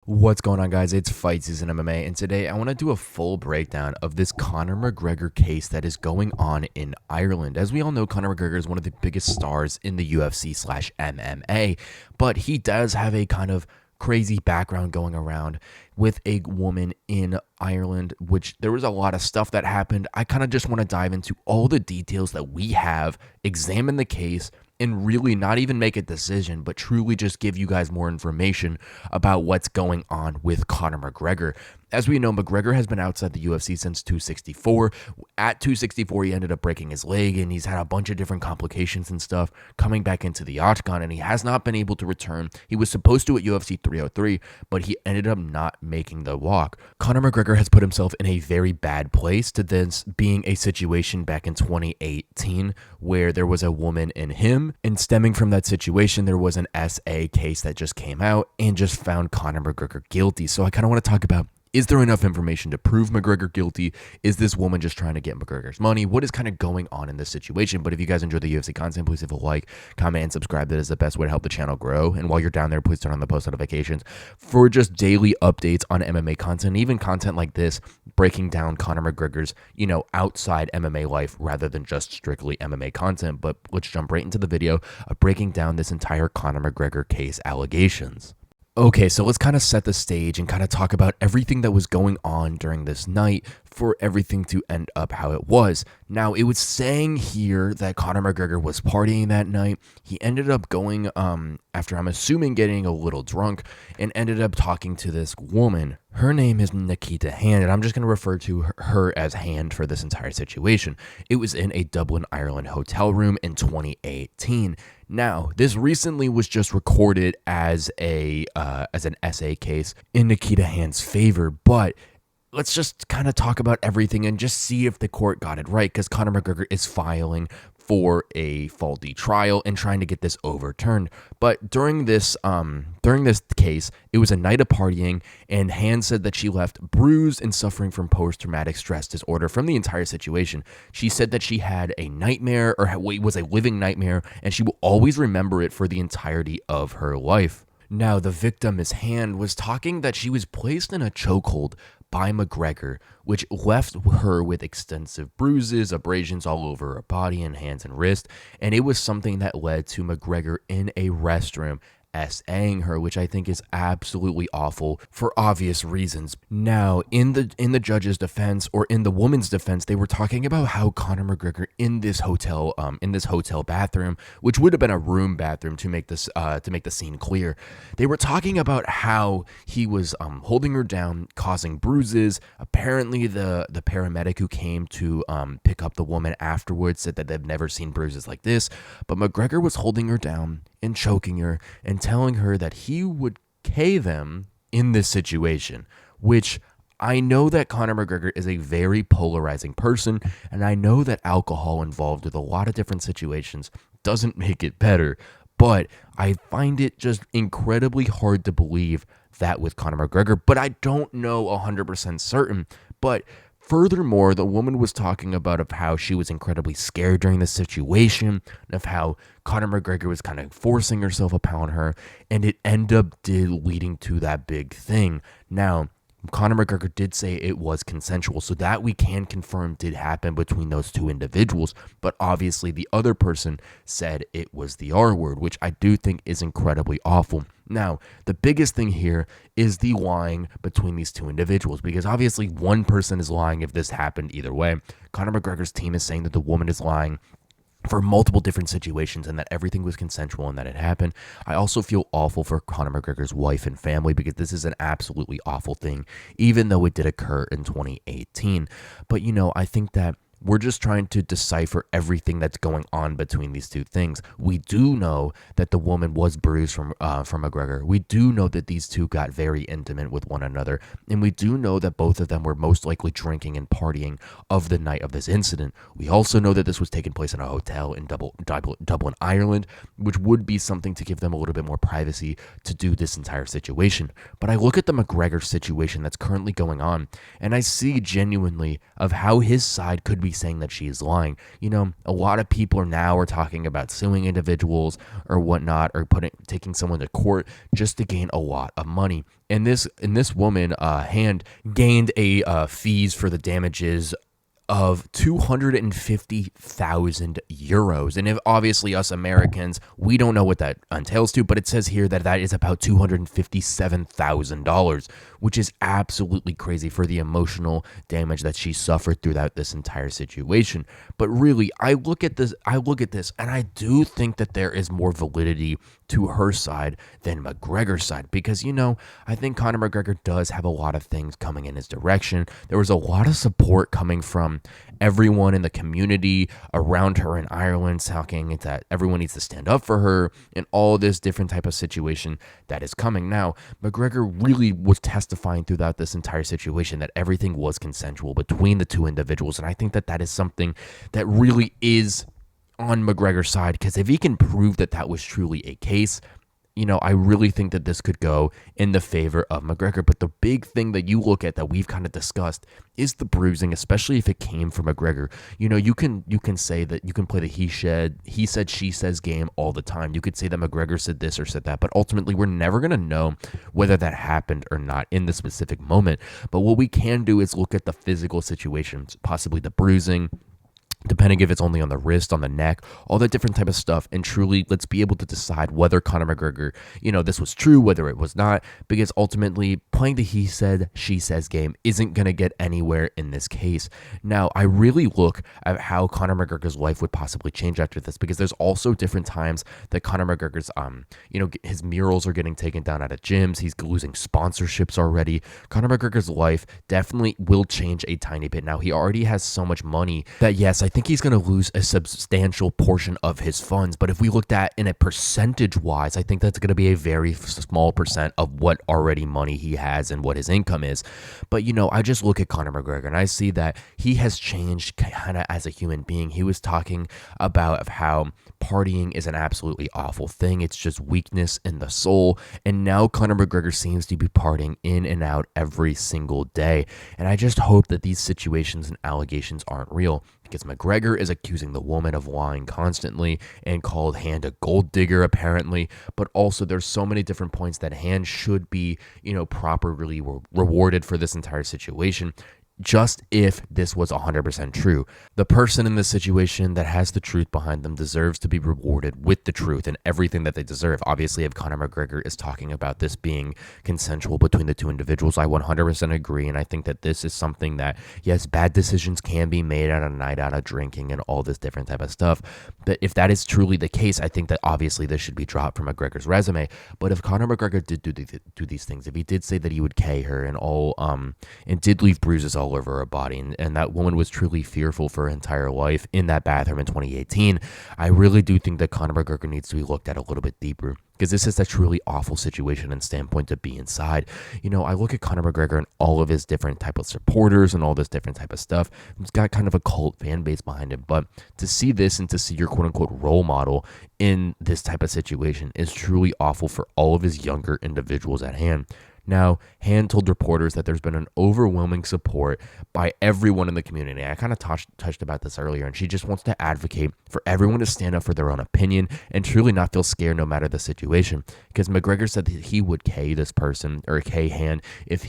What's going on, guys? It's Fight Season MMA, and today I want to do a full breakdown of this Conor McGregor case that is going on in Ireland. As we all know, Conor McGregor is one of the biggest stars in the UFC/MMA, but he does have a kind of crazy background going around with a woman in Ireland, which there was a lot of stuff that happened. I kind of just want to dive into all the details that we have, examine the case, and really not even make a decision, but truly just give you guys more information about what's going on with Conor McGregor. As we know, McGregor has been outside the UFC since 264. At 264, he ended up breaking his leg, and he's had a bunch of different complications and stuff coming back into the octagon, and he has not been able to return. He was supposed to at UFC 303, but he ended up not making the walk. Conor McGregor has put himself in a very bad place to this being a situation back in 2018 where there was a woman in him, and stemming from that situation, there was an SA case that just came out and just found Conor McGregor guilty. So I kind of want to talk about, is there enough information to prove McGregor guilty? Is this woman just trying to get McGregor's money? What is kind of going on in this situation? But if you guys enjoy the UFC content, please leave a like, comment, and subscribe. That is the best way to help the channel grow. And while you're down there, please turn on the post notifications for just daily updates on MMA content, even content like this, breaking down Conor McGregor's, outside MMA life rather than just strictly MMA content. But let's jump right into the video of breaking down this entire Conor McGregor case allegations. Okay, so let's kind of set the stage and kind of talk about everything that was going on during this night for everything to end up how it was. Now, it was saying here that Conor McGregor was partying that night. He ended up going, after I'm assuming getting a little drunk, and ended up talking to this woman. Her name is Nikita Hand, and I'm just going to refer to her as Hand for this entire situation. It was in a Dublin, Ireland hotel room in 2018. Now, this recently was just recorded as an SA case in Nikita Hand's favor, but let's just kind of talk about everything and just see if the court got it right, because Conor McGregor is filing for a faulty trial and trying to get this overturned. But during this case, it was a night of partying, and Hand said that she left bruised and suffering from post-traumatic stress disorder from the entire situation. She said that she had a nightmare, or it was a living nightmare, and she will always remember it for the entirety of her life. Now, the victim, Miss Hand, was talking that she was placed in a chokehold by McGregor, which left her with extensive bruises, abrasions all over her body and hands and wrist, and it was something that led to McGregor in a restroom SAing her, which I think is absolutely awful for obvious reasons. Now, in the judge's defense, or in the woman's defense, they were talking about how Conor McGregor in this hotel bathroom, which would have been a room bathroom to make the scene clear, they were talking about how he was holding her down, causing bruises. Apparently, the paramedic who came to pick up the woman afterwards said that they've never seen bruises like this, but McGregor was holding her down and choking her and telling her that he would K them in this situation, which I know that Conor McGregor is a very polarizing person, and I know that alcohol involved with a lot of different situations doesn't make it better, but I find it just incredibly hard to believe that with Conor McGregor, but I don't know 100% certain. But furthermore, the woman was talking about of how she was incredibly scared during the situation, of how Conor McGregor was kind of forcing herself upon her, and it ended up leading to that big thing. Now, Conor McGregor did say it was consensual, so that we can confirm did happen between those two individuals, but obviously the other person said it was the R word, which I do think is incredibly awful. Now, the biggest thing here is the lying between these two individuals, because obviously one person is lying if this happened either way. Conor McGregor's team is saying that the woman is lying for multiple different situations and that everything was consensual and that it happened. I also feel awful for Conor McGregor's wife and family, because this is an absolutely awful thing, even though it did occur in 2018. But, I think that we're just trying to decipher everything that's going on between these two things. We do know that the woman was bruised from McGregor. We do know that these two got very intimate with one another. And we do know that both of them were most likely drinking and partying of the night of this incident. We also know that this was taking place in a hotel in Dublin, Ireland, which would be something to give them a little bit more privacy to do this entire situation. But I look at the McGregor situation that's currently going on, and I see genuinely of how his side could be saying that she is lying. A lot of people are talking about suing individuals or whatnot, or taking someone to court just to gain a lot of money. And this woman, Hand, gained a fees for the damages of 250,000 euros. And if obviously us Americans, we don't know what that entails to, but it says here that that is about $257,000, which is absolutely crazy for the emotional damage that she suffered throughout this entire situation. But really, I look at this and I do think that there is more validity to her side than McGregor's side, because I think Conor McGregor does have a lot of things coming in his direction. There was a lot of support coming from everyone in the community around her in Ireland, talking that everyone needs to stand up for her and all this different type of situation that is coming. Now, McGregor really was testifying throughout this entire situation that everything was consensual between the two individuals, and I think that that is something that really is on McGregor's side, because if he can prove that that was truly a case, I really think that this could go in the favor of McGregor. But the big thing that you look at that we've kind of discussed is the bruising, especially if it came from McGregor. You can say that you can play the he said, she says game all the time. You could say that McGregor said this or said that, but ultimately we're never going to know whether that happened or not in the specific moment. But what we can do is look at the physical situations, possibly the bruising, depending if it's only on the wrist, on the neck, all that different type of stuff. And truly, let's be able to decide whether Conor McGregor, this was true, whether it was not, because ultimately playing the he said, she says game isn't going to get anywhere in this case. Now, I really look at how Conor McGregor's life would possibly change after this, because there's also different times that Conor McGregor's, his murals are getting taken down out of gyms. He's losing sponsorships already. Conor McGregor's life definitely will change a tiny bit. Now, he already has so much money that, yes, I think he's going to lose a substantial portion of his funds. But if we looked at in a percentage wise, I think that's going to be a very small percent of what already money he has and what his income is. But, I just look at Conor McGregor and I see that he has changed kind of as a human being. He was talking about how partying is an absolutely awful thing. It's just weakness in the soul. And now Conor McGregor seems to be partying in and out every single day. And I just hope that these situations and allegations aren't real, because McGregor is accusing the woman of lying constantly and called Hand a gold digger, apparently. But also there's so many different points that Hand should be, properly rewarded for this entire situation. Just if this was 100% true. The person in this situation that has the truth behind them deserves to be rewarded with the truth and everything that they deserve. Obviously, if Conor McGregor is talking about this being consensual between the two individuals, I 100% agree. And I think that this is something that, yes, bad decisions can be made on a night out of drinking and all this different type of stuff. But if that is truly the case, I think that obviously this should be dropped from McGregor's resume. But if Conor McGregor did do these things, if he did say that he would K her and and did leave bruises all over her body, and that woman was truly fearful for her entire life in that bathroom in 2018, I really do think that Conor McGregor needs to be looked at a little bit deeper, because this is a truly awful situation and standpoint to be inside. I look at Conor McGregor and all of his different type of supporters and all this different type of stuff. He's got kind of a cult fan base behind him, but to see this and to see your quote-unquote role model in this type of situation is truly awful for all of his younger individuals at hand. Now, Hand told reporters that there's been an overwhelming support by everyone in the community. I kind of touched about this earlier, and she just wants to advocate for everyone to stand up for their own opinion and truly not feel scared no matter the situation. Because McGregor said that he would K this person, or K Hand, if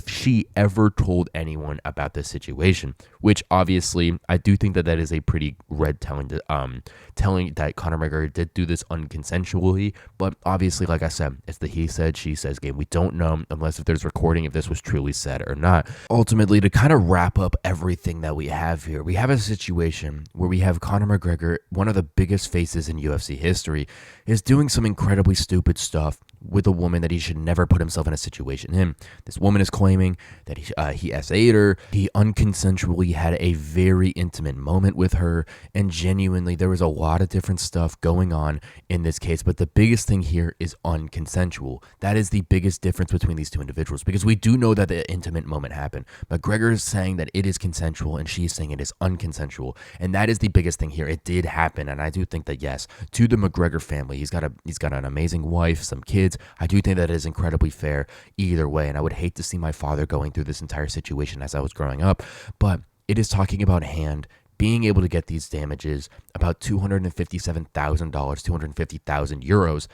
she ever told anyone about this situation, which obviously I do think that that is a pretty red telling that Conor McGregor did do this unconsensually. But obviously, like I said, it's the he said, she says game. We don't know unless if there's recording if this was truly said or not. Ultimately, to kind of wrap up everything that we have here, we have a situation where we have Conor McGregor, one of the biggest faces in UFC history, is doing some incredibly stupid stuff with a woman that he should never put himself in a situation in. This woman is claiming that he SA'd her. He unconsensually had a very intimate moment with her, and genuinely there was a lot of different stuff going on in this case, but the biggest thing here is unconsensual. That is the biggest difference between these two individuals, because we do know that the intimate moment happened. McGregor is saying that it is consensual and she's saying it is unconsensual, and that is the biggest thing here. It did happen, and I do think that, yes, to the McGregor family, he's got an amazing wife, some kids. I do think that it is incredibly fair either way, and I would hate to see my father going through this entire situation as I was growing up, but it is talking about Hand being able to get these damages, about $257,000, 250,000 euros,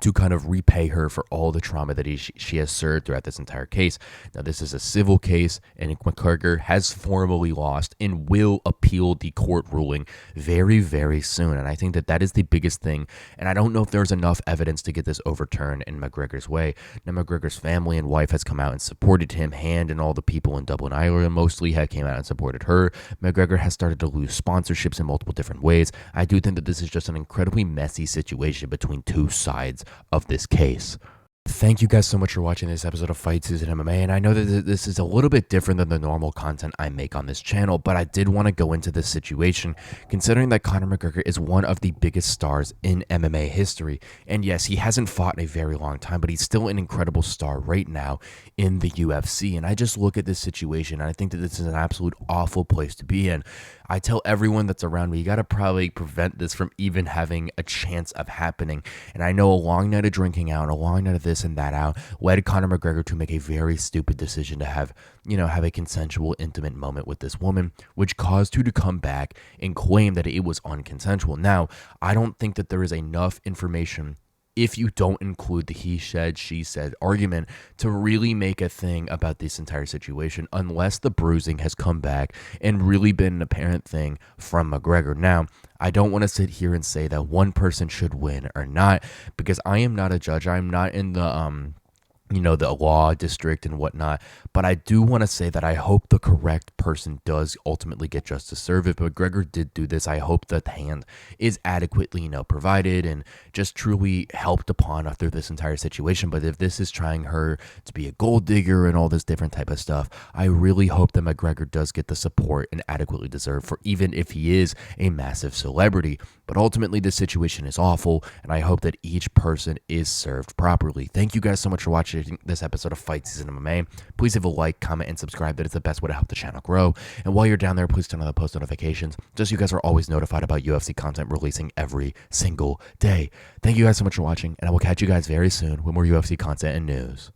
to kind of repay her for all the trauma that she has served throughout this entire case. Now, this is a civil case, and McGregor has formally lost and will appeal the court ruling very, very soon. And I think that that is the biggest thing. And I don't know if there's enough evidence to get this overturned in McGregor's way. Now, McGregor's family and wife has come out and supported him. Hand and all the people in Dublin, Ireland mostly have came out and supported her. McGregor has started to lose sponsorships in multiple different ways. I do think that this is just an incredibly messy situation between two sides of this case. Thank you guys so much for watching this episode of Fight Season MMA, and I know that this is a little bit different than the normal content I make on this channel, but I did want to go into this situation considering that Conor McGregor is one of the biggest stars in MMA history. And yes, he hasn't fought in a very long time, but he's still an incredible star right now in the UFC. And I just look at this situation and I think that this is an absolute awful place to be in. I tell everyone that's around me, you got to probably prevent this from even having a chance of happening. And I know a long night of drinking out, a long night of this and that out, led Conor McGregor to make a very stupid decision to have a consensual, intimate moment with this woman, which caused her to come back and claim that it was unconsensual. Now, I don't think that there is enough information, if you don't include the he said, she said argument, to really make a thing about this entire situation, unless the bruising has come back and really been an apparent thing from McGregor. Now, I don't want to sit here and say that one person should win or not, because I am not a judge. I'm not in the law district and whatnot, but I do want to say that I hope the correct person does ultimately get justice served. If McGregor did do this, I hope that Hand is adequately, provided and just truly helped upon through this entire situation. But if this is trying her to be a gold digger and all this different type of stuff, I really hope that McGregor does get the support and adequately deserved for, even if he is a massive celebrity. But ultimately, this situation is awful, and I hope that each person is served properly. Thank you guys so much for watching this episode of Fight Season MMA. Please leave a like, comment, and subscribe. That is the best way to help the channel grow. And while you're down there, please turn on the post notifications, just so you guys are always notified about UFC content releasing every single day. Thank you guys so much for watching, and I will catch you guys very soon with more UFC content and news.